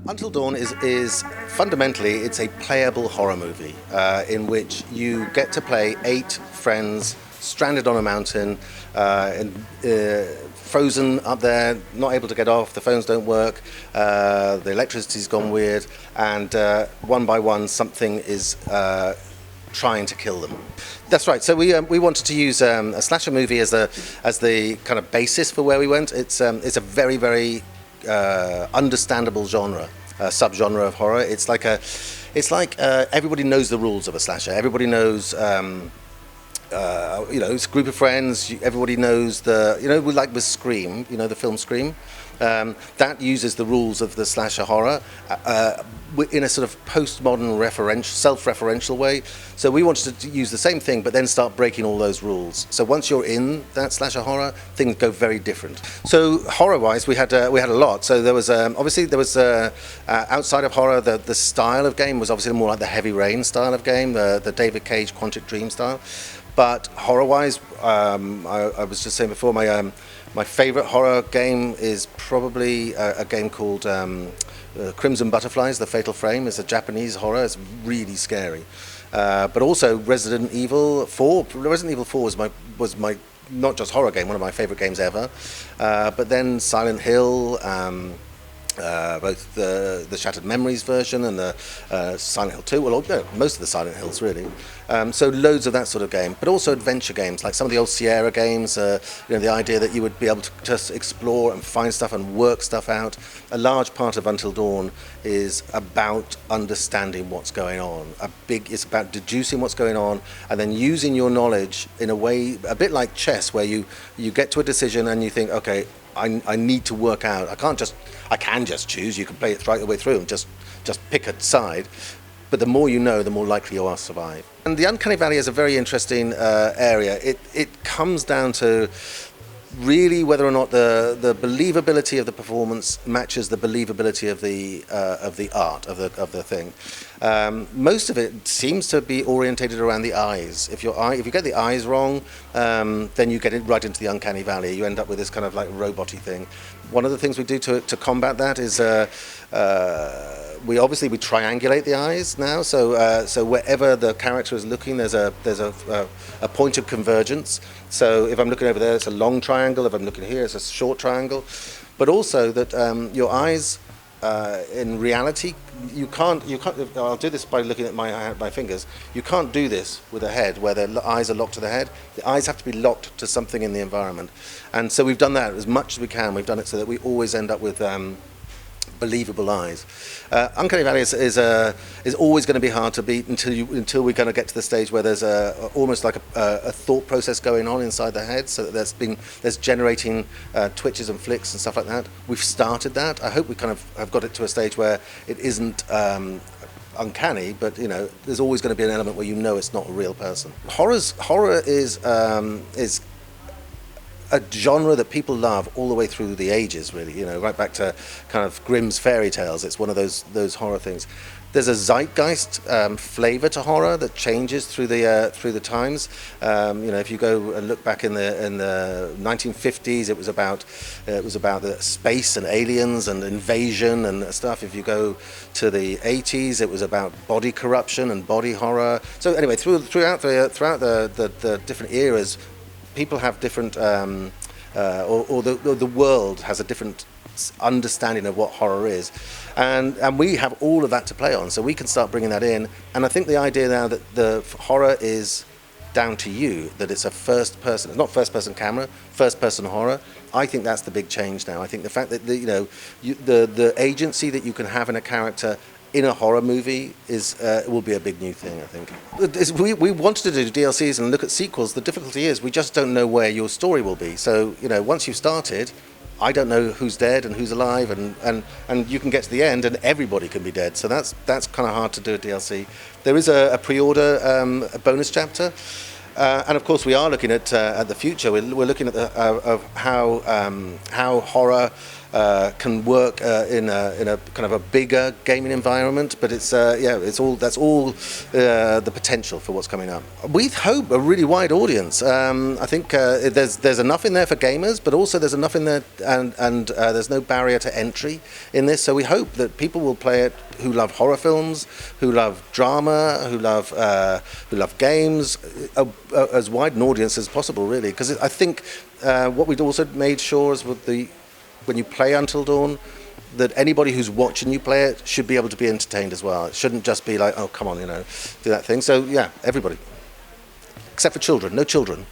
Until Dawn is fundamentally, it's a playable horror movie in which you get to play 8 friends stranded on a mountain, frozen up there, not able to get off, the phones don't work, the electricity's gone weird, and one by one something is trying to kill them. That's right. So we wanted to use a slasher movie as the kind of basis for where we went. It's a very, very understandable genre, subgenre of horror. It's like everybody knows the rules of a slasher. Everybody knows, it's a group of friends. Everybody knows we like with Scream, the film Scream. That uses the rules of the slasher horror in a sort of postmodern self-referential way. So we wanted to use the same thing, but then start breaking all those rules. So once you're in that slasher horror, things go very different. So horror-wise, we had a lot. So there was outside of horror, the style of game was obviously more like the Heavy Rain style of game, the David Cage Quantic Dream style. But horror-wise, I was just saying before, my favourite horror game is probably a game called Crimson Butterflies, The Fatal Frame. It's a Japanese horror. It's really scary. But also Resident Evil 4. Resident Evil 4 was my not just horror game, one of my favourite games ever. But then Silent Hill, both the Shattered Memories version and the Silent Hill 2, well, no, most of the Silent Hills really. So loads of that sort of game, but also adventure games, like some of the old Sierra games, the idea that you would be able to just explore and find stuff and work stuff out. A large part of Until Dawn is about understanding what's going on. It's about deducing what's going on and then using your knowledge in a way, a bit like chess, where you get to a decision and you think, okay, I need to work out. I can just choose. You can play it right the way through and just pick a side. But the more you know, the more likely you are to survive. And the Uncanny Valley is a very interesting area. It comes down to really whether or not the believability of the performance matches the believability of the art of the thing. Most of it seems to be orientated around the eyes. If you get the eyes wrong, then you get it right into the Uncanny Valley. You end up with this kind of like robot-y thing. One of the things we do to combat that is we triangulate the eyes now. So wherever the character is looking, there's a point of convergence. So if I'm looking over there, it's a long triangle. If I'm looking here, it's a short triangle. But also that your eyes, in reality, you can't. I'll do this by looking at my fingers. You can't do this with a head where the eyes are locked to the head. The eyes have to be locked to something in the environment. And so we've done that as much as we can. We've done it so that we always end up with believable eyes. Uncanny Valley is always going to be hard to beat until we kind of get to the stage where there's almost like a thought process going on inside the head, so that there's generating twitches and flicks and stuff like that. We've started that. I hope we kind of have got it to a stage where it isn't uncanny, but there's always going to be an element where it's not a real person. Horror is a genre that people love all the way through the ages, really, right back to kind of Grimm's fairy tales. It's one of those horror things. There's a zeitgeist flavour to horror that changes through the times. If you go and look back in the 1950s, it was about the space and aliens and invasion and stuff. If you go to the 80s, it was about body corruption and body horror. So anyway, throughout the different eras, people have different, or the world has a different understanding of what horror is, and we have all of that to play on, so we can start bringing that in. And I think the idea now that the horror is down to you, that it's it's not first person camera, first person horror. I think that's the big change now. I think the fact that the agency that you can have in a character in a horror movie will be a big new thing, I think. We wanted to do DLCs and look at sequels. The difficulty is we just don't know where your story will be. So, once you've started, I don't know who's dead and who's alive, and you can get to the end and everybody can be dead. So that's kind of hard to do a DLC. There is a pre-order a bonus chapter. And of course, we are looking at the future. We're looking at of how horror can work in a kind of a bigger gaming environment. But it's that's all the potential for what's coming up. We hope a really wide audience. I think there's enough in there for gamers, but also there's enough in there, and there's no barrier to entry in this. So we hope that people will play it who love horror films, who love drama, who love games, as wide an audience as possible, really. Because I think what we'd also made sure is when you play Until Dawn, that anybody who's watching you play it should be able to be entertained as well. It shouldn't just be like, oh, come on, do that thing. So yeah, everybody, except for children. No children.